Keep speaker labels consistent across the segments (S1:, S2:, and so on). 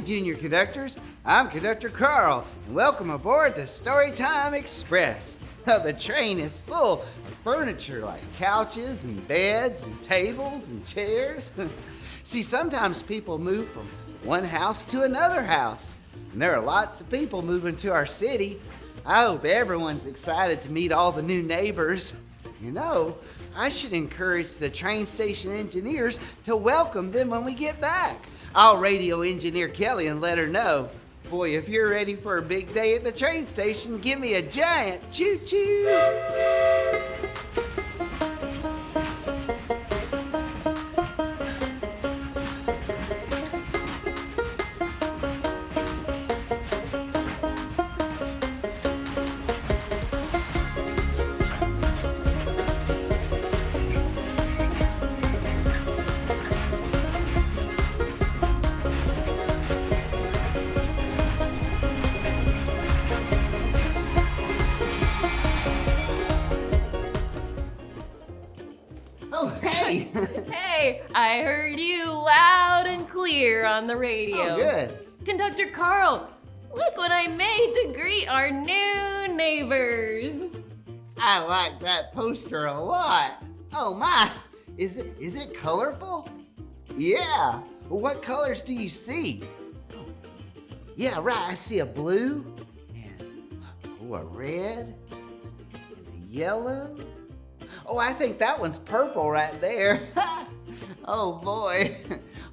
S1: Junior Conductors. I'm Conductor Carl, and welcome aboard the Storytime Express. The train is full of furniture like couches and beds and tables and chairs. See, sometimes people move from one house to another house, and there are lots of people moving to our city. I hope everyone's excited to meet all the new neighbors. You know, I should encourage the train station engineers to welcome them when we get back. I'll radio engineer Kelly and let her know. Boy, if you're ready for a big day at the train station, give me a giant choo-choo. Oh, hey!
S2: Hey, I heard you loud and clear on the radio.
S1: Oh, good.
S2: Conductor Carl, look what I made to greet our new neighbors.
S1: I like that poster a lot. Oh my, is it colorful? Yeah. What colors do you see? Yeah, right, I see a blue and a red and a yellow. Oh, I think that one's purple right there. Oh boy.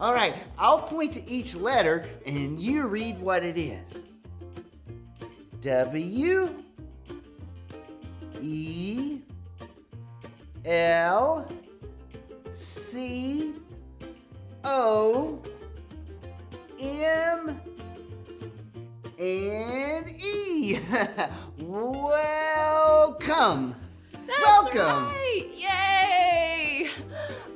S1: All right, I'll point to each letter and you read what it is. W, E, L, C, O, M, and E. Welcome.
S2: That's
S1: Welcome.
S2: right. Yay!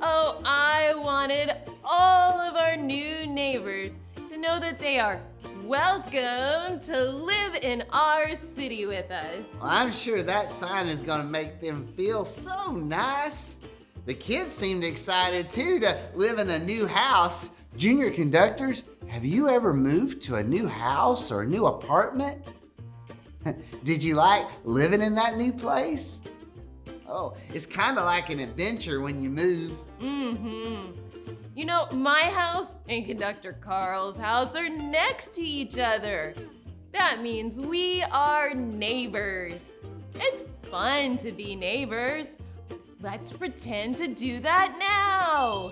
S2: Oh, I wanted all of our new neighbors to know that they are welcome to live in our city with us.
S1: Well, I'm sure that sign is going to make them feel so nice. The kids seemed excited too to live in a new house. Junior Conductors, have you ever moved to a new house or a new apartment? Did you like living in that new place? Oh, it's kind of like an adventure when you move.
S2: Mm-hmm. You know, my house and Conductor Carl's house are next to each other. That means we are neighbors. It's fun to be neighbors. Let's pretend to do that now.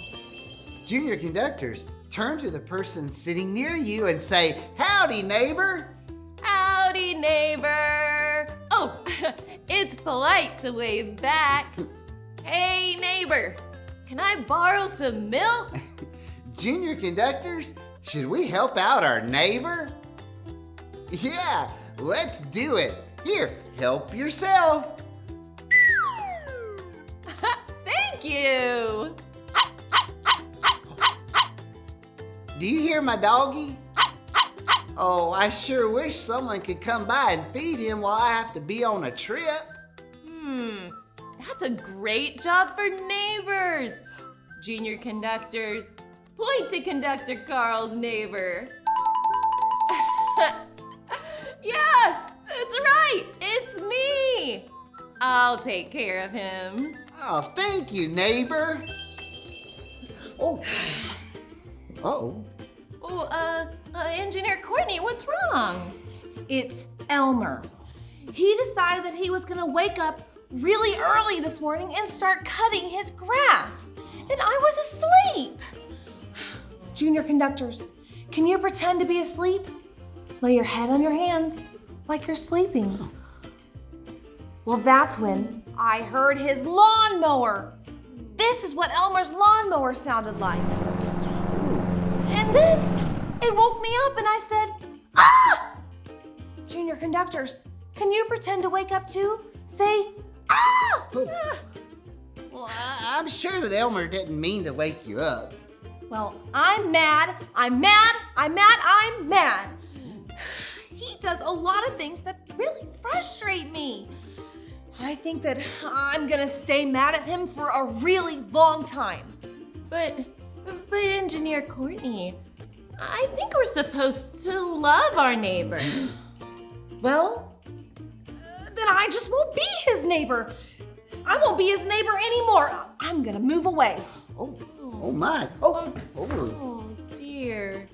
S1: Junior Conductors, turn to the person sitting near you and say, "Howdy, neighbor."
S2: Howdy, neighbor. Oh, it's polite to wave back. Hey, neighbor, can I borrow some milk?
S1: Junior Conductors, should we help out our neighbor? Yeah, let's do it. Here, help yourself.
S2: Thank you.
S1: Do you hear my doggy? Oh, I sure wish someone could come by and feed him while I have to be on a trip.
S2: That's a great job for neighbors. Junior Conductors, point to Conductor Carl's neighbor. Yeah, that's right, it's me. I'll take care of him.
S1: Oh, thank you, neighbor. Oh. Uh-oh.
S2: Oh, Engineer Courtney, what's wrong?
S3: It's Elmer. He decided that he was gonna wake up really early this morning and start cutting his grass. And I was asleep. Junior Conductors, can you pretend to be asleep? Lay your head on your hands like you're sleeping. Well, that's when I heard his lawnmower. This is what Elmer's lawnmower sounded like. And then it woke me up and I said, "Ah!" Junior Conductors, can you pretend to wake up too? Say, "Ah!"
S1: Well, I'm sure that Elmer didn't mean to wake you up.
S3: Well, I'm mad. He does a lot of things that really frustrate me. I think that I'm gonna stay mad at him for a really long time.
S2: But Engineer Courtney, I think we're supposed to love our neighbors.
S3: Well, then I just won't be his neighbor. I won't be his neighbor anymore. I'm gonna move away.
S1: Oh my. Oh.
S2: Oh dear.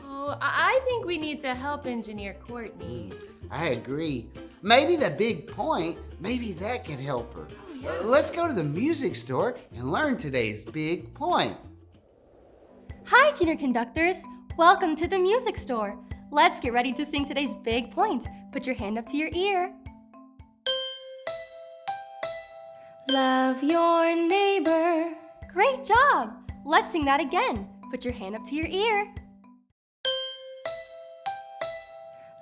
S2: Oh, I think we need to help Engineer Courtney.
S1: I agree. Maybe the big point, maybe that could help her. Let's go to the music store and learn today's big point.
S4: Hi, Junior Conductors. Welcome to the music store. Let's get ready to sing today's big point. Put your hand up to your ear. Love your neighbor. Great job. Let's sing that again. Put your hand up to your ear.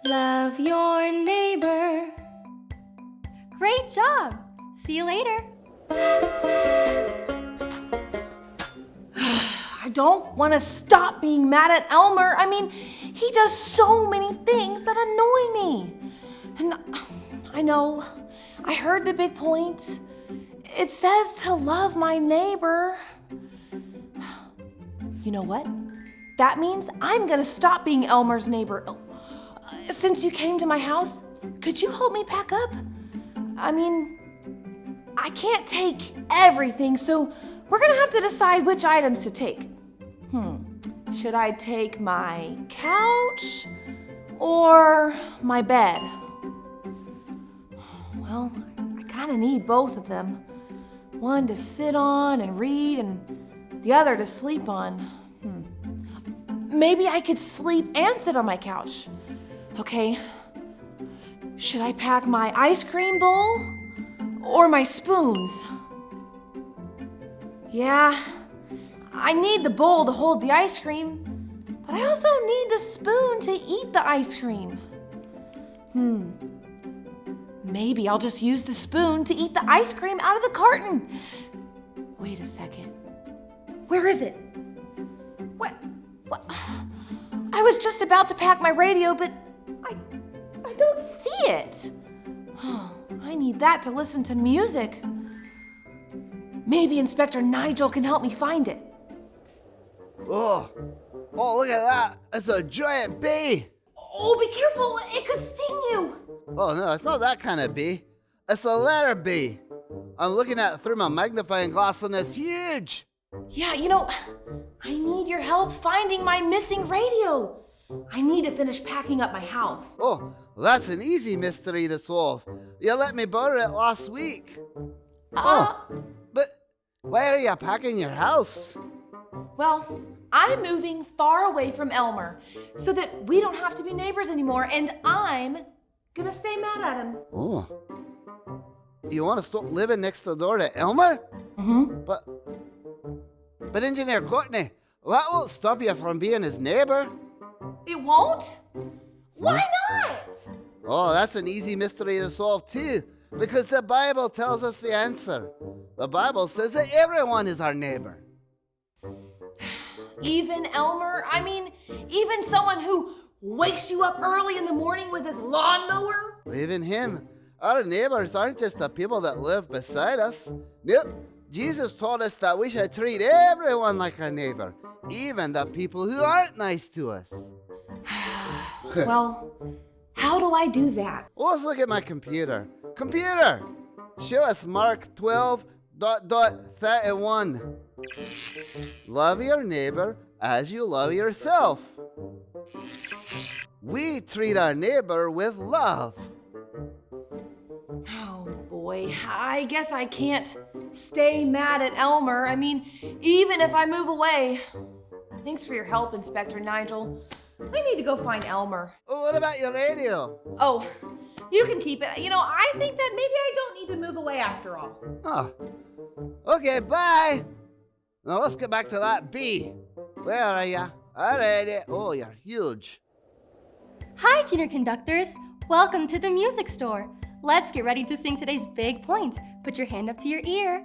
S4: Love your neighbor. Great job. See you later.
S3: I don't want to stop being mad at Elmer. I mean, he does so many things that annoy me. And I know, I heard the big point. It says to love my neighbor. You know what? That means I'm gonna stop being Elmer's neighbor. Since you came to my house, could you help me pack up? I mean, I can't take everything, so we're gonna have to decide which items to take. Should I take my couch or my bed? Well, I kinda need both of them. One to sit on and read and the other to sleep on. Maybe I could sleep and sit on my couch. Okay. Should I pack my ice cream bowl or my spoons? Yeah, I need the bowl to hold the ice cream, but I also need the spoon to eat the ice cream. Maybe I'll just use the spoon to eat the ice cream out of the carton. Wait a second. Where is it? What? I was just about to pack my radio, but I don't see it. I need that to listen to music. Maybe Inspector Nigel can help me find it.
S1: Oh, look at that. It's a giant bee.
S3: Oh, be careful. It could sting you.
S1: Oh, no, it's not that kind of bee. It's a letter bee. I'm looking at it through my magnifying glass and it's huge.
S3: Yeah, I need your help finding my missing radio. I need to finish packing up my house.
S1: Oh, that's an easy mystery to solve. You let me borrow it last week. But why are you packing your house?
S3: Well, I'm moving far away from Elmer so that we don't have to be neighbors anymore, and I'm gonna stay mad at him.
S1: Oh. You want to stop living next door to Elmer? But Engineer Courtney, that won't stop you from being his neighbor.
S3: It won't? Why not?
S1: Oh, that's an easy mystery to solve too, because the Bible tells us the answer. The Bible says that everyone is our neighbor.
S3: Even Elmer? I mean, even someone who wakes you up early in the morning with his lawnmower?
S1: Even him. Our neighbors aren't just the people that live beside us. Nope. Jesus taught us that we should treat everyone like our neighbor, even the people who aren't nice to us.
S3: Well, how do I do that?
S1: Well, let's look at my computer. Computer! Show us Mark 12:31. Love your neighbor as you love yourself. We treat our neighbor with love.
S3: Oh boy, I guess I can't stay mad at Elmer. I mean, even if I move away. Thanks for your help, Inspector Nigel. I need to go find Elmer.
S1: Oh, what about your radio?
S3: Oh, you can keep it. I think that maybe I don't need to move away after all.
S1: Oh. Okay, bye. Now let's get back to that bee. Where are ya? Alrighty. Oh, you're huge.
S4: Hi, Junior Conductors. Welcome to the music store. Let's get ready to sing today's big point. Put your hand up to your ear.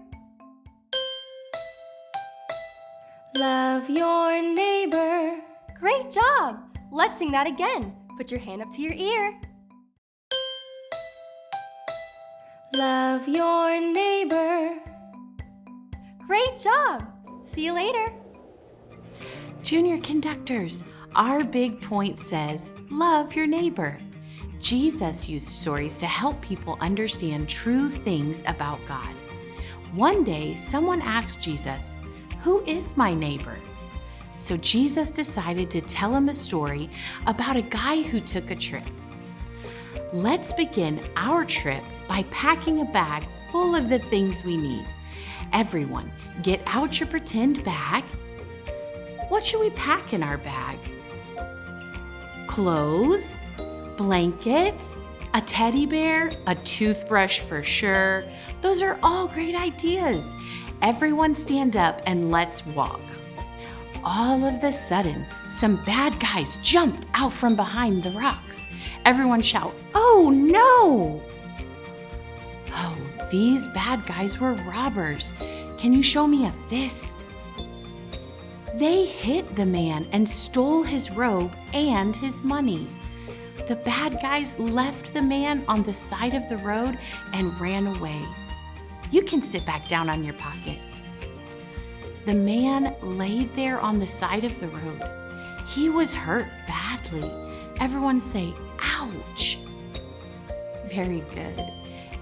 S4: Love your neighbor. Great job. Let's sing that again. Put your hand up to your ear. Love your neighbor. Great job. See you later.
S5: Junior Conductors, Our big point says, love your neighbor. Jesus used stories to help people understand true things about God. One day, someone asked Jesus, "Who is my neighbor?" So Jesus decided to tell him a story about a guy who took a trip. Let's begin our trip by packing a bag full of the things we need. Everyone, get out your pretend bag. What should we pack in our bag? Clothes, blankets, a teddy bear, a toothbrush for sure. Those are all great ideas. Everyone stand up and let's walk. All of a sudden, some bad guys jumped out from behind the rocks. Everyone shout, "Oh no!" Oh, these bad guys were robbers. Can you show me a fist? They hit the man and stole his robe and his money. The bad guys left the man on the side of the road and ran away. You can sit back down on your pockets. The man laid there on the side of the road. He was hurt badly. Everyone say, "Ouch." Very good.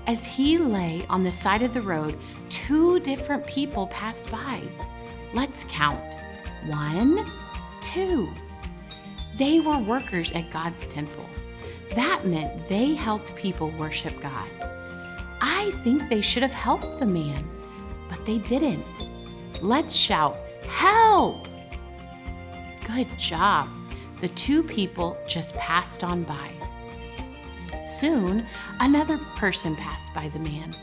S5: As he lay on the side of the road, 2 different people passed by. Let's count. 1, 2. They were workers at God's temple. That meant they helped people worship God. I think they should have helped the man, but they didn't. Let's shout, "Help!" Good job. The 2 people just passed on by. Soon, another person passed by the man,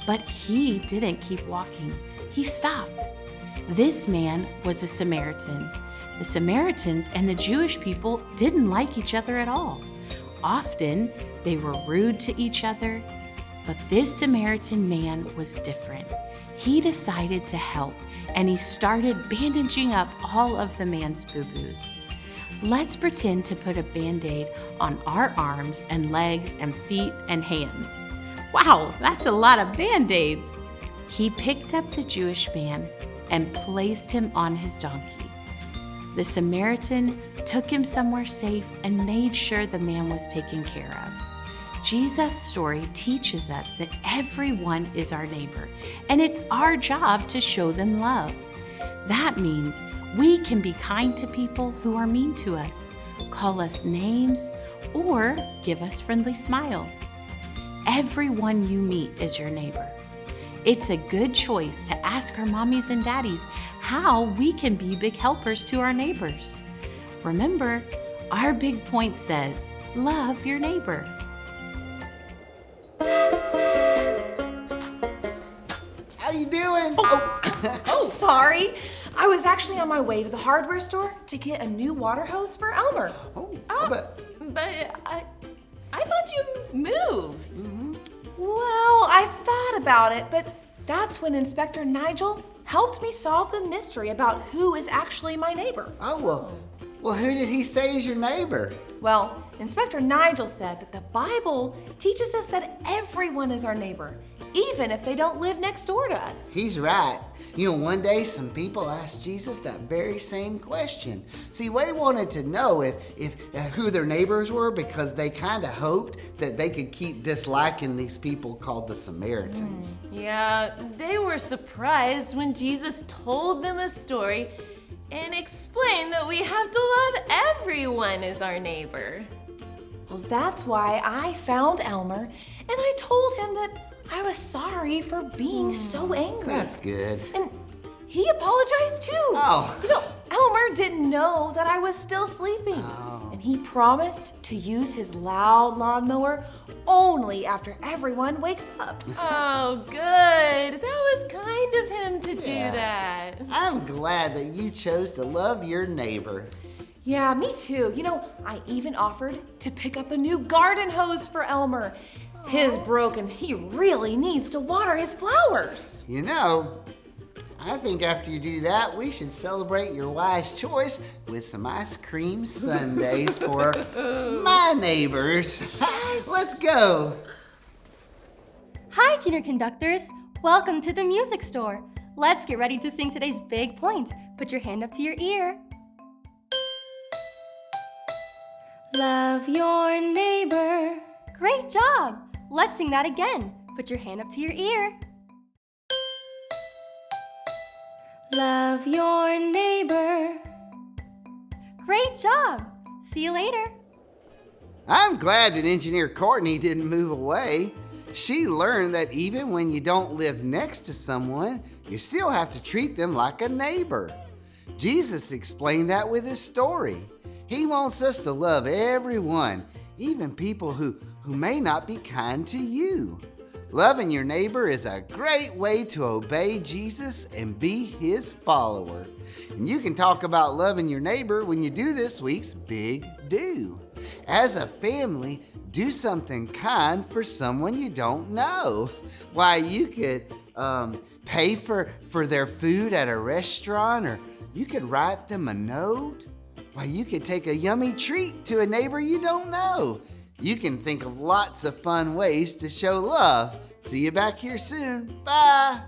S5: but he didn't keep walking. He stopped. This man was a Samaritan. The Samaritans and the Jewish people didn't like each other at all. Often, they were rude to each other, but this Samaritan man was different. He decided to help, and he started bandaging up all of the man's boo-boos. Let's pretend to put a Band-Aid on our arms and legs and feet and hands. Wow, that's a lot of Band-Aids. He picked up the Jewish man and placed him on his donkey. The Samaritan took him somewhere safe and made sure the man was taken care of. Jesus' story teaches us that everyone is our neighbor, and it's our job to show them love. That means we can be kind to people who are mean to us, call us names, or give us friendly smiles. Everyone you meet is your neighbor. It's a good choice to ask our mommies and daddies how we can be big helpers to our neighbors. Remember, our big point says, love your neighbor.
S1: How you doing?
S3: Oh, sorry. I was actually on my way to the hardware store to get a new water hose for Elmer.
S2: But I thought you moved.
S3: Well, I thought about it, but that's when Inspector Nigel helped me solve the mystery about who is actually my neighbor.
S1: Oh, well, who did he say is your neighbor?
S3: Well, Inspector Nigel said that the Bible teaches us that everyone is our neighbor, even if they don't live next door to us.
S1: He's right. You know, one day some people asked Jesus that very same question. See, they wanted to know if who their neighbors were because they kind of hoped that they could keep disliking these people called the Samaritans.
S2: Yeah, they were surprised when Jesus told them a story and explained that we have to love everyone as our neighbor.
S3: Well, that's why I found Elmer, and I told him that I was sorry for being so angry.
S1: That's good.
S3: And he apologized too.
S1: Oh.
S3: You know, Elmer didn't know that I was still sleeping.
S1: Oh.
S3: And he promised to use his loud lawnmower only after everyone wakes up.
S2: Oh, good. That was kind of him to do that.
S1: I'm glad that you chose to love your neighbor.
S3: Yeah, me too. You know, I even offered to pick up a new garden hose for Elmer. His broken. He really needs to water his flowers.
S1: You know, I think after you do that, we should celebrate your wise choice with some ice cream sundaes for my neighbors. Let's go.
S4: Hi, Junior Conductors. Welcome to the music store. Let's get ready to sing today's big point. Put your hand up to your ear. Love your neighbor. Great job! Let's sing that again. Put your hand up to your ear. Love your neighbor. Great job! See you later.
S1: I'm glad that Engineer Courtney didn't move away. She learned that even when you don't live next to someone, you still have to treat them like a neighbor. Jesus explained that with his story. He wants us to love everyone, even people who may not be kind to you. Loving your neighbor is a great way to obey Jesus and be his follower. And you can talk about loving your neighbor when you do this week's Big Do. As a family, do something kind for someone you don't know. Why, you could pay for their food at a restaurant, or you could write them a note. Why, you could take a yummy treat to a neighbor you don't know. You can think of lots of fun ways to show love. See you back here soon. Bye.